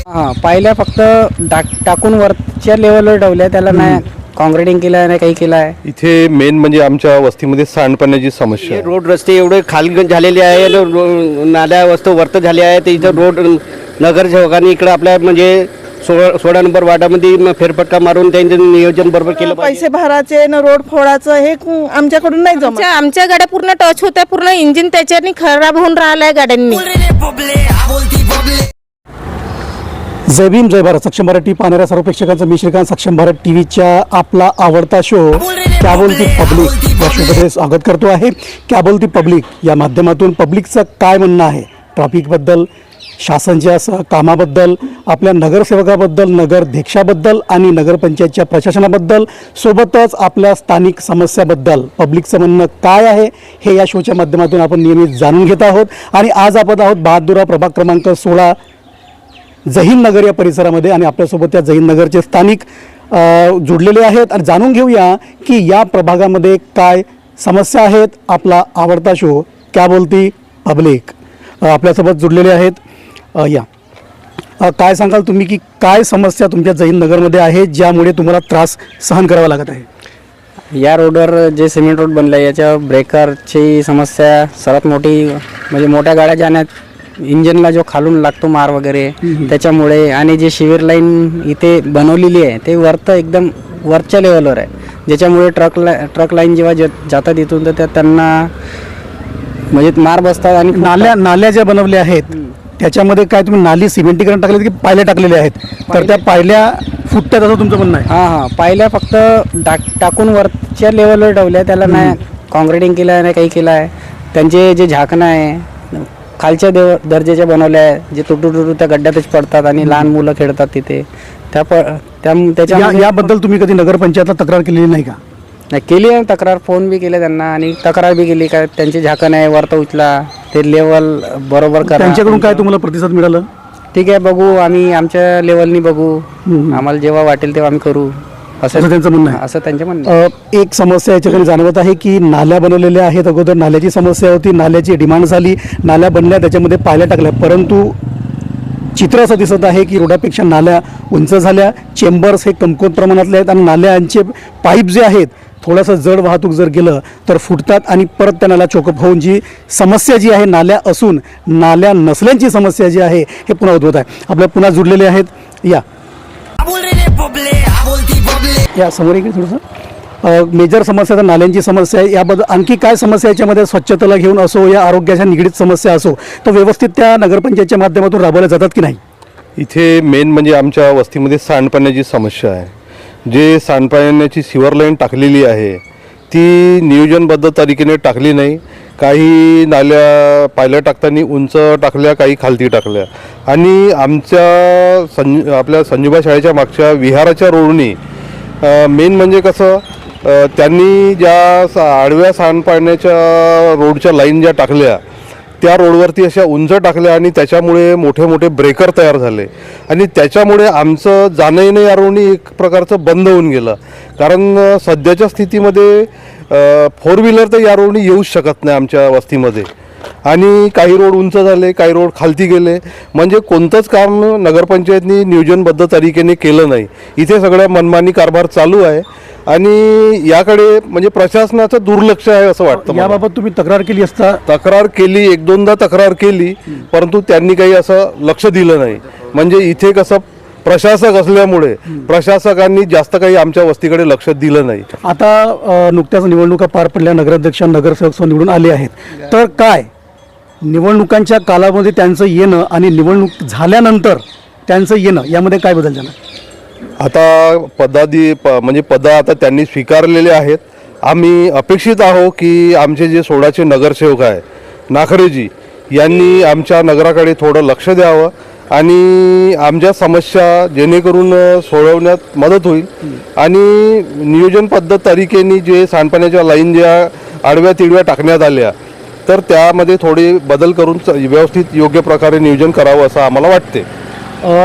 हां, पाहिल्या फक्त टाकून वरच्या लेवलवर ठेवल्या, त्याला नाही काँक्रिटिंग केलं आहे, नाही काही केलं आहे. इथे मेन म्हणजे आमच्या वस्तीमध्ये सांडपाण्याची समस्या आहे. रोड रस्ते एवढे खाली झालेले आहे, नाल्या वस्तू वर्त झाले आहे. तर इथं रोड नगरसेवकांनी इकडं आपल्या म्हणजे 16 नंबर वार्डामध्ये फेरफटका मारून त्यांचं नियोजन बरोबर केलं पाहिजे. पैसे भरायचे न रोड फोडायचं हे आमच्याकडून नाही जमत. आमच्या गाड्या पूर्ण टच होत्या, पूर्ण इंजिन त्याच्याने खराब होऊन राहिलाय गाड्यांनी. जय भीम जय भारत. सक्षम भारत टी पाहणाऱ्या सर्व प्रेक्षकांचं मी श्रीकांत सक्षम भारत टीव्हीच्या आपला आवडता शो क्या बोलती पब्लिक या शोमध्ये स्वागत करतो आहे. क्या बोलती पब्लिक या माध्यमातून पब्लिकचं काय म्हणणं आहे ट्रॅफिकबद्दल, शासनाच्या कामाबद्दल, आपल्या नगरसेवकाबद्दल, नगराध्यक्षाबद्दल आणि नगरपंचायतच्या प्रशासनाबद्दल, सोबतच आपल्या स्थानिक समस्याबद्दल पब्लिकचं म्हणणं काय आहे हे या शोच्या माध्यमातून आपण नियमित जाणून घेत आहोत. आणि आज आपण आहोत बहादुरा प्रभाग क्रमांक 16 जहीन नगर या परिसरामध्ये आणि आपल्यासोबत त्या जहीन नगरचे स्थानिक जुडलेले आहेत आणि जाणून घेऊया की या प्रभागामध्ये काय समस्या आहेत. आपला आवडता शो क्या बोलती पब्लिक आपल्यासोबत जुडलेले आहेत. काय सांगाल तुम्ही की काय समस्या तुमच्या जहीन नगरमध्ये आहे ज्यामुळे तुम्हाला त्रास सहन करावा लागत आहे? या रोडवर जे सिमेंट रोड बनलं आहे याच्या ब्रेकरची समस्या सर्वात मोठी, म्हणजे मोठ्या गाड्या जाण्यात इंजिनला जो खालून लागतो मार वगैरे त्याच्यामुळे, आणि जे शिविर लाईन इथे बनवलेली आहे ते एकदम वरच्या लेवलवर आहे, ज्याच्यामुळे ट्रक लाईन जेव्हा जातात इथून तर त्यांना म्हणजे मार बसतात. आणि नाल्या ज्या बनवल्या आहेत त्याच्यामध्ये काय तुम्ही नाली सिमेंटीकरण टाकले की पायल्या टाकलेल्या आहेत, तर त्या पायल्या फुटतात असं तुमचं म्हणणं आहे? हां, पायल्या फक्त टाकून वरच्या लेवलवर ठेवल्या, त्याला नाही काँक्रिटिंग केलं आहे, नाही काही केलं आहे. त्यांचे जे झाकणं आहे खालच्या दर्जाच्या बनवल्या आहे, जे तुटू त्या गड्ड्यातच पडतात आणि लहान मुलं खेळतात तिथे. याबद्दल तुम्ही कधी नगरपंचायतला तक्रार केलेली नाही का? नाही केली आहे तक्रार, फोन बी केले त्यांना आणि तक्रार बी केली का त्यांचे झाकण आहे वरता उचला, ते लेवल बरोबर करा. त्यांच्याकडून काय तुम्हाला प्रतिसाद मिळालं? ठीक आहे, बघू आम्ही आमच्या लेवलनी बघू, आम्हाला जेव्हा वाटेल तेव्हा आम्ही करू, असं त्यांचं म्हणणं आहे. असं त्यांचं म्हणणं. एक समस्या याच्याकडे जाणवत आहे की नाल्या बनवलेल्या आहेत. अगोदर नाल्याची समस्या होती, नाल्याची डिमांड झाली, नाल्या बनल्या, त्याच्यामध्ये पायल्या टाकल्या, परंतु चित्र असं दिसत आहे की रोडापेक्षा नाल्या उंच झाल्या, चेंबर्स हे कमकुवत प्रमाणातले आहेत आणि नाल्यांचे पाईप जे आहेत थोडंसं जड वाहतूक जर गेलं तर फुटतात आणि परत त्या नाल्या चोकअप होऊन जी समस्या जी आहे नाल्या असून नाल्या नसल्याची समस्या जी आहे हे पुन्हा उद्भवत आहे. आपल्या पुन्हा जुडलेले आहेत या समोर इकडे थोडंसं मेजर समस्या तर नाल्यांची समस्या आहे. याबद्दल आणखी काय समस्या याच्यामध्ये स्वच्छतेला घेऊन असो या आरोग्याच्या निगडीत समस्या असो तर व्यवस्थित त्या नगरपंचायतच्या माध्यमातून राबवल्या जातात की नाही? इथे मेन म्हणजे आमच्या वस्तीमध्ये सांडपाण्याची समस्या आहे. जे सांडपाण्याची सिवर लाईन टाकलेली आहे ती नियोजनबद्ध तरीकेने टाकली नाही. काही नाल्या पायल्या टाकताना उंच टाकल्या, काही खालती टाकल्या. आणि आमच्या आपल्या संजूबा शाळेच्या मागच्या विहाराच्या रोडनी मेन म्हणजे कसं त्यांनी ज्या आडव्या सांडपाण्याच्या रोडच्या लाईन ज्या टाकल्या त्या रोडवरती अशा उंच टाकल्या आणि त्याच्यामुळे मोठे मोठे ब्रेकर तयार झाले आणि त्याच्यामुळे आमचं जाणं येणं या रोडनी एक प्रकारचं बंद होऊन गेलं. कारण सध्याच्या स्थितीमध्ये 4 व्हीलर तर या रोडनी येऊच शकत नाही आमच्या वस्तीमध्ये. आणि काही रोड उंच झाले, काही रोड खालती गेले, म्हणजे कोणतंच काम नगरपंचायतनी नियोजनबद्ध तरीकेने केलं नाही. इथे सगळ्या मनमानी कारभार चालू आहे आणि याकडे म्हणजे प्रशासनाचं दुर्लक्ष आहे असं वाटतं. याबाबत तुम्ही तक्रार केली असता? तक्रार केली, 1-2दा तक्रार केली, परंतु त्यांनी काही असं लक्ष दिलं नाही. म्हणजे इथे कसं प्रशासक असल्यामुळे प्रशासकांनी जास्त काही आमच्या वस्तीकडे लक्ष दिलं नाही. आता नुकत्याच निवडणुका पार पडल्या, नगराध्यक्ष नगरसेवक निवडून आले आहेत, तर काय निवडणुकांच्या कालामध्ये त्यांचं येणं आणि निवडणूक झाल्यानंतर त्यांचं येणं यामध्ये काय बदल झाला? आता म्हणजे पद आता त्यांनी स्वीकारलेले आहेत. आम्ही अपेक्षित आहोत की आमचे जे 16चे नगरसेवक आहे नाखरेजी यांनी आमच्या नगराकडे थोडं लक्ष द्यावं आणि आमच्या समस्या जेणेकरून सोडवण्यात मदत होईल. आणि नियोजनबद्ध तरीकेने जे सांडपाण्याच्या लाईन ज्या आडव्या तिडव्या टाकण्यात आल्या तर त्यामध्ये थोडे बदल करून व्यवस्थित योग्य प्रकारे नियोजन करावं असं आम्हाला वाटते.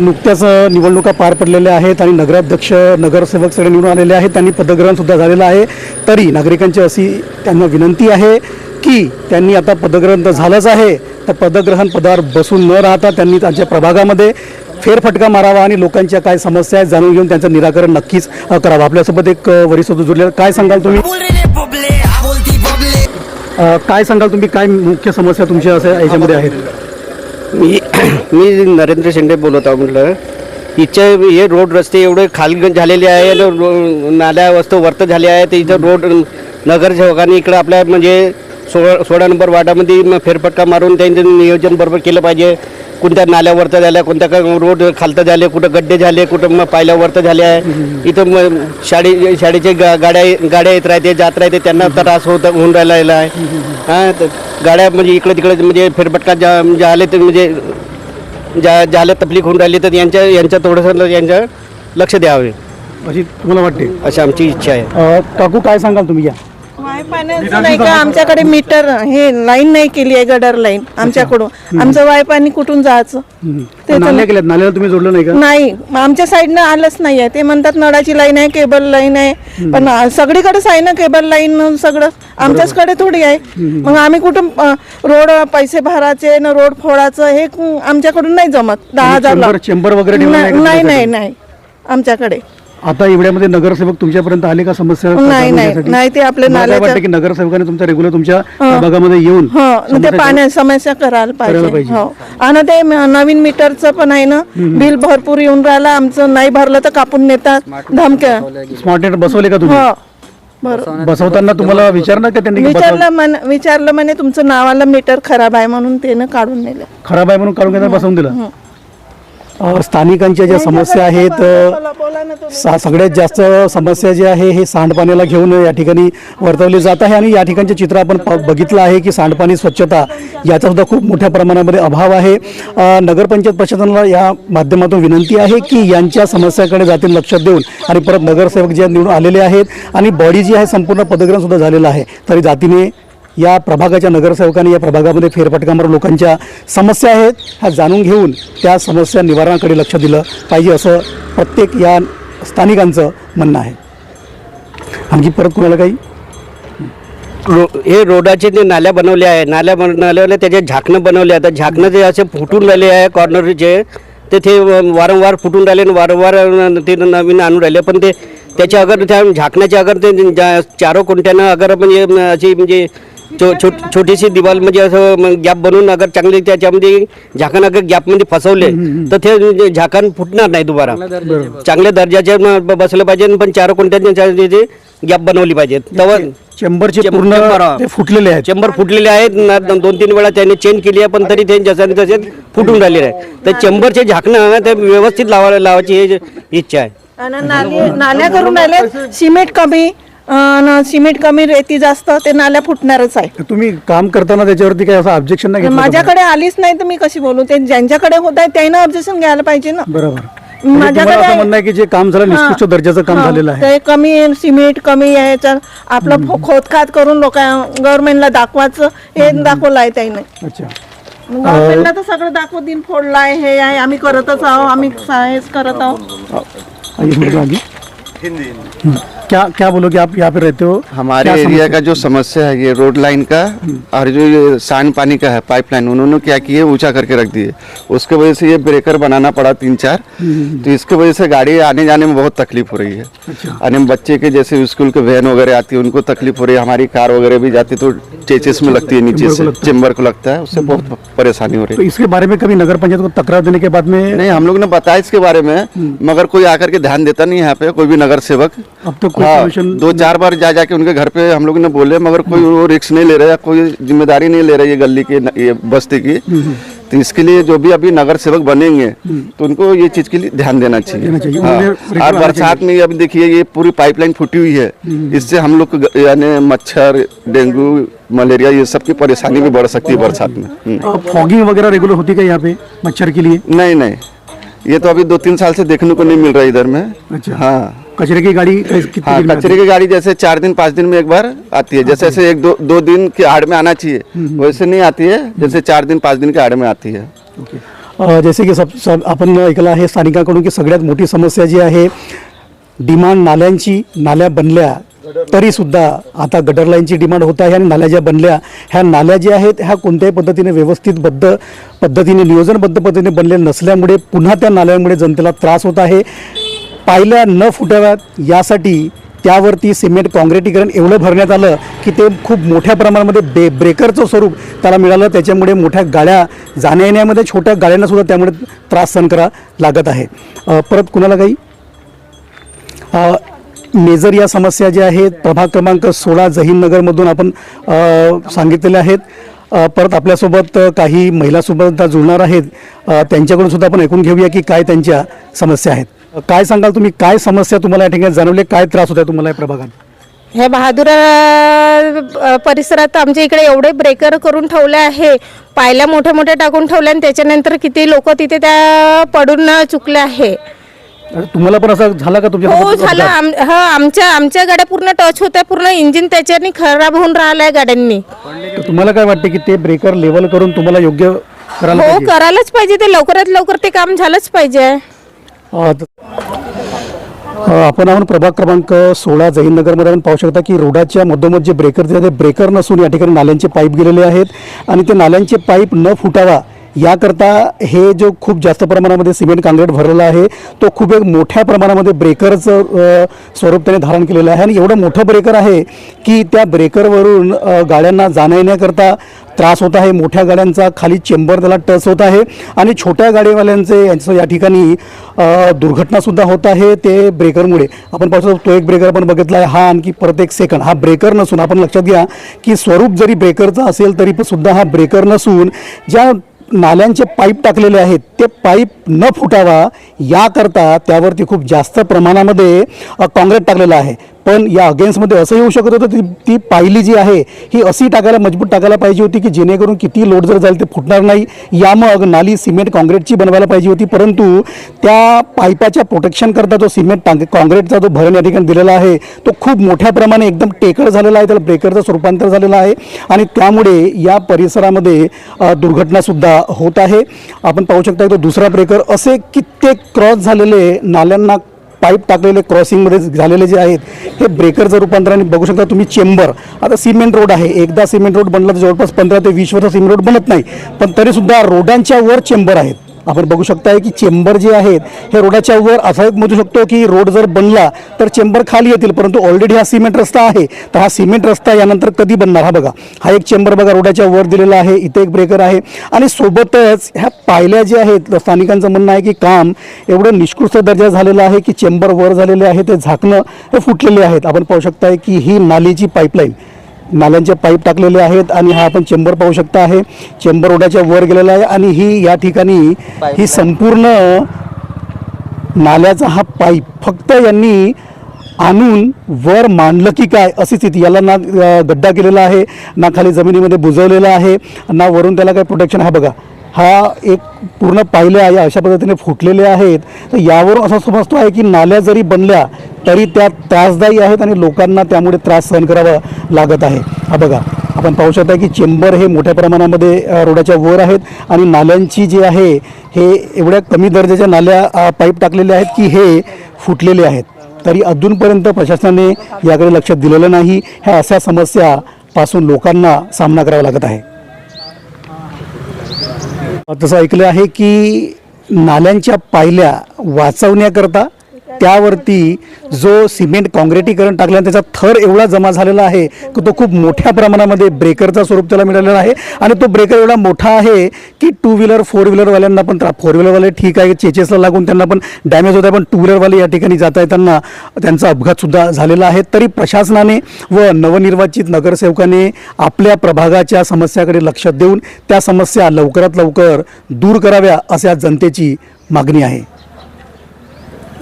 नुकत्याच निवडणुका पार पडलेल्या आहेत आणि नगराध्यक्ष नगरसेवक सगळे निवडून आलेले आहेत, त्यांनी पदग्रहणसुद्धा झालेलं आहे. तरी नागरिकांची अशी त्यांना विनंती आहे नक्की त्यांनी आता पदग्रहण तर झालंच आहे, तर पदग्रहण पदावर बसून न राहता त्यांनी त्यांच्या प्रभागामध्ये फेरफटका मारावा आणि लोकांच्या काय समस्या आहेत जाणून घेऊन त्यांचं निराकरण नक्कीच करावं. आपल्यासोबत एक वरिष्ठ जुळले, काय सांगाल तुम्ही? काय सांगाल तुम्ही, काय मुख्य समस्या तुमच्या असं याच्यामध्ये आहेत? मी नरेंद्र शेंडे बोलत आहो. म्हटलं इथचे हे रोड रस्ते एवढे खाली झालेले आहे, नाल्या वस्तू वर्त झाले आहे. तर इथं रोड नगरसेवकांनी इकडं आपल्या म्हणजे 16 नंबर वार्डामध्ये फेरफटका मारून त्यांचं नियोजन बरोबर केलं पाहिजे. कोणत्या नाल्या वर्त झाल्या, कोणत्या रोड खालतं झाले, कुठं गड्डे झाले, कुठं मग पायल्या वर्त झाले आहे. इथं मग शाळेचे गाड्या येत राहते जात राहते, त्यांना त्रास होऊन राहिला आहे. हां, तर गाड्या म्हणजे इकडे तिकडे म्हणजे फेरफटका झाले तर म्हणजे ज्याला तकलीफ होऊन राहिली तर यांच्या थोडंसं यांचं लक्ष द्यावे अशी तुम्हाला वाटते? अशी आमची इच्छा आहे. काकू काय सांगाल तुम्ही? या वाय पाण्याचं नाही का आमच्याकडे मीटर हे लाईन नाही केली आहे, गडर लाईन आमच्याकडून. आमचं वाय पाणी कुठून जायचं ते नाल्या केल्यात, नाल्याला तुम्ही जोडलं नाही का? नाही, आमच्या साईडनं आलंच नाही आहे. ते म्हणतात नळाची लाईन आहे, केबल लाईन आहे, पण सगळीकडेच आहे ना केबल लाईन. सगळं आमच्याचकडे थोडी आहे. मग आम्ही कुठून रोड पैसे भरायचे ना रोड फोडायचं हे आमच्याकडून नाही जमत. 10,000 चेंबर वगैरे ठेवलं नाही का नाही तुमच्याकडे? नाही आमच्याकडे. आता एवढ्यामध्ये नगरसेवक तुमच्यापर्यंत आले का समस्या नाही जाणून नाही घेण्यासाठी? नाही, ते आपले मला काय नाल्याच्या वाटतं की नगरसेवकाने तुमचा रेग्युलर तुमच्या भागामध्ये येऊन ते पाण्या समस्या करायला पाहिजे. हो, आणि ते नवीन मीटरचं पण आहे ना, बिल भरपूर येऊन राहिलं. आमचं नाही भरलं तर कापून नेतात धमक्या. स्मार्ट मीटर बसवले का तुम्ही? हो बरोबर. बसवताना तुम्हाला विचारणार का त्यांनी की विचारलं म्हणे तुमचं नावाला मीटर खराब आहे म्हणून त्यानं काढून नेलं. खराब आहे म्हणून काढून घेताना बसवून दिलं? स्थानिकांच्या ज्या समस्या आहेत, सगळ्यात जास्त समस्या जी आहे हे सांडपाण्याला घेऊन या ठिकाणी वर्तवली जात आहे. आणि या ठिकाणचे चित्र आपण बघितलं आहे की सांडपाणी स्वच्छता याचा सुद्धा खूप मोठ्या प्रमाणामध्ये अभाव आहे. नगरपंचायत प्रशासनाला या माध्यमातून विनंती आहे की यांच्या समस्याकडे जातील लक्ष देऊन आणि परत नगरसेवक जे निवडून आलेले आहेत आणि बॉडी जी आहे संपूर्ण पदग्रहण सुद्धा झालेलं आहे, तरी जातीने या प्रभागाच्या नगरसेवकांनी या प्रभागामध्ये फेरफटका मारून लोकांच्या समस्या आहेत ह्या जाणून घेऊन त्या समस्या निवारणाकडे लक्ष दिलं पाहिजे असं प्रत्येक या स्थानिकांचं म्हणणं आहे. आणखी परत कोणाला काही? हे रोडाचे जे नाल्या बनवल्या आहे, नाल्या बनवल्या त्याचे झाकणं बनवले. आता झाकणं जे असे फुटून राहिले आहे कॉर्नरचे, तर ते वारंवार फुटून राहिले आणि वारंवार ते नवीन आणून राहिले. पण ते त्याच्या अगर त्या झाकण्याच्या अगर ते चारो कोणत्यानं अगर म्हणजे अशी म्हणजे छोटीशी दिवाल म्हणजे असं गॅप बनवून अगर चांगले त्याच्यामध्ये झाकण अगर गॅपमध्ये फसवले तर ते झाकण फुटणार नाही दुबारा. चांगल्या दर्जाचे बसलं पाहिजे, पण चारो कोणत्याने गॅप बनवली पाहिजे. तेव्हा चेंबरचे पूर्ण ते फुटलेले आहेत. चेंबर फुटलेले आहेत. 2-3 वेळा त्यांनी चेंज केली आहे, पण तरी ते जसे तसे फुटून राहिलेले आहे. तर चेंबरचे झाकणं ते व्यवस्थित लावायची ही इच्छा आहे. नाल्या करून राहिले. सिमेंट कमी रेती जास्त, ते नाल्या फुटणारच आहे. तुम्ही काम करताना त्याच्यावरती काही असं ऑब्जेक्शन नाही घेतलं? माझ्याकडे आलीच नाही तर मी कशी बोलू? ते ज्यांच्याकडे होत आहे त्यानं ऑब्जेक्शन घ्यायला पाहिजे ना. बरोबर. माझ्याकडे असं म्हणणं आहे की जे काम झालं निकृष्ट दर्जाचं काम झालेलं आहे, ते कमी सिमेंट कमी आहे, तर आपलं खोदखात करून लोक गव्हर्नमेंटला दाखवायचं हे दाखवलं आहे त्याने. अच्छा. गव्हर्नमेंटला तर सगळं दाखवू दिन फोडलाय, हे आहे, आम्ही करतच आहोत, आम्ही हेच करत आहोत. क्या बोलोगे आप यहाँ पे रहते हो? हमारे एरिया का जो समस्या है ये रोड लाइन का और जो ये सांड पानी का है पाइपलाइन, उन्होंने क्या किए ऊंचा करके रख दिए. उसके वजह से ये ब्रेकर बनाना पड़ा 3-4. तो इसके वजह से गाड़ी आने जाने में बहुत तकलीफ हो रही है. और बच्चे के जैसे स्कूल के वैन वगैरह आती है उनको तकलीफ हो रही है. हमारी कार वगैरह भी जाती तो चेचिस में लगती है, नीचे से चेम्बर को लगता है, उससे बहुत परेशानी हो रही तो है. इसके बारे में कभी नगर पंचायत को तकरार देने के बाद में? नहीं, हम लोग ने बताया इसके बारे में, मगर कोई आकर के ध्यान देता नहीं यहाँ पे, कोई भी नगर सेवक. अब तो कोई हाँ, सॉल्यूशन 2-4 बार जा जाके उनके घर पे हम लोग ने बोले, मगर कोई वो रिस्क नहीं ले रहा है, कोई जिम्मेदारी नहीं ले रहा है ये गली के ये बस्ती की. तो इसके लिए जो भी अभी नगर सेवक बनेंगे तो उनको ये चीज के लिए ध्यान देना चाहिए. हाँ. और बरसात में अभी देखिए ये पूरी पाइपलाइन फूटी हुई है, इससे हम लोग को यानी मच्छर, डेंगू, मलेरिया ये सब की परेशानी भी बढ़ सकती है बरसात में. फॉगिंग वगैरह रेगुलर होती है यहाँ पे मच्छर के लिए? नहीं नहीं, ये तो अभी 2-3 साल से देखने को नहीं मिल रहा है इधर में. अच्छा. हाँ. कचरे की गाड़ी कितनी हाँ, दिन में कचरे की गाड़ी जैसे 4-5 दिन में एक बार आती है. जैसे ऐसे 1-2 दिन की आड़ में आना चाहिए, वैसे नहीं आती है. जैसे 4-5 दिन की आड़ में आती है. ओके. जैसे की सब आपण ऐकलं आहे स्थानिकांकडून की सगळ्यात मोठी समस्या जी आहे डिमांड नाल्यांची, नाल्या बनल्या तरीसुद्धा आता गटर लाईनची डिमांड होत आहे आणि नाल्या ज्या बनल्या ह्या नाल्या ज्या आहेत ह्या कोणत्याही पद्धतीने व्यवस्थितबद्ध पद्धतीने नियोजनबद्ध पद्धतीने बनलेल्या नसल्यामुळे पुन्हा त्या नाल्यांमुळे जनतेला त्रास होत आहे. पायल्या न फुटाव्यात यासाठी त्यावरती सिमेंट काँक्रिटीकरण एवढं भरण्यात आलं की ते खूप मोठ्या प्रमाणामध्ये ब्रेकरचं स्वरूप त्याला मिळालं. त्याच्यामुळे मोठ्या गाड्या जाण्या येण्यामध्ये छोट्या गाड्यांनासुद्धा त्यामुळे त्रास सहन करा लागत आहे. परत कुणाला काही मेजर या समस्या ज्या आहेत प्रभाग क्रमांक 16 जहीननगरमधून आपण सांगितलेल्या आहेत. परत आपल्यासोबत काही महिलासोबत जुळणार आहेत, त्यांच्याकडून सुद्धा आपण ऐकून घेऊया की काय त्यांच्या समस्या आहेत. काय सांगाल तुम्ही, काय समस्या तुम्हाला या ठिकाणी जाणवले, काय त्रास होता तुम्हाला या प्रभागात? हे बहादूर परिसरात आमच्या इकडे एवढे ब्रेकर करून ठेवले आहे, पायल्या मोठ्या मोठ्या टाकून ठेवल्या आणि त्याच्यानंतर किती लोक तिथे त्या पडून चुकले आहे. तुम्हाला पण असं झालं का तुमच्या? हो झालं. आमच्या गाड्या पूर्ण टच होत्या, पूर्ण इंजिन त्याच्यानी खराब होऊन राहिलाय गाड्यांनी. तुम्हाला काय वाटते की ते ब्रेकर लेवल करून तुम्हाला योग्य करायला हो पाहिजे? करायलाच पाहिजे, ते लवकरात लवकर ते काम झालंच पाहिजे. आपण आहोत प्रभाग क्रमांक 16 जहीननगरमध्ये. आपण पाहू शकता की रोडाच्या मधोमध जे ब्रेकर जे ब्रेकर नसून या ठिकाणी नाल्यांचे पाईप गेलेले आहेत आणि ते नाल्यांचे पाईप न फुटावा याकरता हे जो खूप जास्त प्रमाणामध्ये सिमेंट काँक्रीट भरलेला आहे तो खूप एक मोठ्या प्रमाणामध्ये ब्रेकरचं स्वरूप त्याने धारण केलेलं आहे. आणि एवढं मोठं ब्रेकर आहे की त्या ब्रेकरवरून गाड्यांना जाण्या येण्याकरता त्रास होत आहे. मोठ्या गाड्यांचा खाली चेंबर त्याला टच होत आहे आणि छोट्या गाडीवाल्यांचे यांचं या ठिकाणी दुर्घटनासुद्धा होत आहे ते ब्रेकरमुळे. आपण पाहू शकतो तो एक ब्रेकर आपण बघितला आहे, हा आणखी परत एक सेकंड हा ब्रेकर नसून, आपण लक्षात घ्या की स्वरूप जरी ब्रेकरचं असेल तरी सुद्धा हा ब्रेकर नसून ज्या नाल्यांचे पाईप टाकलेले आहेत ते पाईप न फुटावा याकरता त्यावरती खूप जास्त प्रमाणामध्ये काँक्रीट टाकलेलं आहे. पण या अगेन्स्टमध्ये असं येऊ शकत होतं ती पायली जी आहे ही अशी टाकायला मजबूत टाकायला पाहिजे होती की जेणेकरून किती लोड जर जाईल ते फुटणार नाही. या मग नाली सिमेंट काँक्रीटची बनवायला पाहिजे होती, परंतु त्या पाईपाच्या प्रोटेक्शन करता जो सिमेंट काँक्रीटचा जो भरण या ठिकाणी दिलेला आहे तो खूप मोठ्या प्रमाणे एकदम टेकड झालेला आहे, त्याला ब्रेकरचं रूपांतर झालेलं आहे आणि त्यामुळे या परिसरामध्ये दुर्घटनासुद्धा होत आहे. आपण पाहू शकता तो दुसरा ब्रेकर असे कित्येक क्रॉस झालेले नाल्यांना पाईप टाकलेले क्रॉसिंगमध्ये झालेले जे आहेत हे ब्रेकरचं रूपांतराने बघू शकता तुम्ही. चेंबर आता सिमेंट रोड आहे, एकदा सिमेंट रोड बनला तर जवळपास 15 ते 20 वर्ष सिमेंट रोड बनत नाही, पण तरीसुद्धा रोडांच्या वर चेंबर आहेत. आपण बघू शकताय की चेंबर जे आहेत हे रोडाच्या वर असा एक म्हणू शकतो की रोड जर बनला तर चेंबर खाली येतील, परंतु ऑलरेडी हा सिमेंट रस्ता आहे, तर हा सिमेंट रस्ता यानंतर कधी बनणार? हा बघा हा एक चेंबर बघा रोडाच्या वर दिलेला आहे, इथे एक ब्रेकर आहे आणि सोबतच ह्या पायल्या जे आहेत स्थानिकांचं म्हणणं आहे की काम एवढं निष्कृष्ट दर्जा झालेला आहे की चेंबर वर झालेले आहे, ते झाकणं हे फुटलेले आहेत. आपण पाहू शकताय की ही नालीची पाईपलाईन, नाल्यांचे पाईप टाकलेले आहेत आणि हा आपण चेंबर पाहू शकता आहे, चेंबर रोडाच्या वर गेलेला आहे आणि ही या ठिकाणी ही संपूर्ण नाल्याचा हा पाईप फक्त यांनी आणून वर मांडलं की काय अशी स्थिती. याला ना गड्डा केलेला आहे, ना खाली जमिनीमध्ये बुजवलेला आहे, ना वरून त्याला काही प्रोटेक्शन. हा बघा हा एक पूर्ण पायल्या या अशा पद्धतीने फुटलेले आहेत. तर यावरून असं समजतो आहे की नाल्या जरी बनल्या तरी त्या त्रासदायी आहेत आणि लोकांना त्यामुळे त्रास सहन करावा लागत आहे. हा बघा आपण पाहू शकता की चेंबर हे मोठ्या प्रमाणामध्ये रोडाच्या वर आहेत आणि नाल्यांची जी आहे हे एवढ्या कमी दर्जाच्या नाल्या पाईप टाकलेले आहेत की हे फुटलेले आहेत. तरी अजूनपर्यंत प्रशासनाने याकडे लक्ष दिलेलं नाही. ह्या अशा समस्यापासून लोकांना सामना करावा लागत आहे. तसं ऐकलं आहे की नाल्यांच्या पायल्या वाचवण्याकरता त्यावरती जो सिमेंट काँक्रिटीकरण टाकलं त्याचा थर एवढा जमा झालेला आहे की तो खूप मोठ्या प्रमाणामध्ये ब्रेकरचा स्वरूप त्याला मिळालेला आहे आणि तो ब्रेकर एवढा मोठा आहे की 2 व्हीलर 4 व्हीलरवाल्यांना पण 4 व्हीलरवाले ठीक आहे चेचेसला लागून त्यांना पण डॅमेज होत आहे, पण 2 व्हीलरवाले या ठिकाणी जाता येताना त्यांचा अपघातसुद्धा झालेला आहे. तरी प्रशासनाने व नवनिर्वाचित नगरसेवकाने आपल्या प्रभागाच्या समस्याकडे लक्ष देऊन त्या समस्या लवकरात लवकर दूर कराव्या अशा जनतेची मागणी आहे.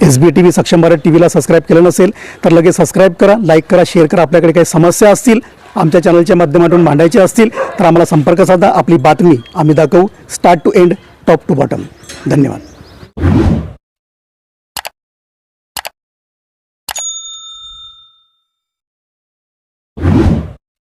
SBTV सक्षम भारत TVला सबस्क्राईब केलं नसेल तर लगेच सबस्क्राईब करा, लाईक करा, शेअर करा. आपल्याकडे काही समस्या असतील आमच्या चॅनलच्या माध्यमातून मांडायच्या असतील तर आम्हाला संपर्क साधा. आपली बातमी आम्ही दाखवू start to end, top to bottom. धन्यवाद.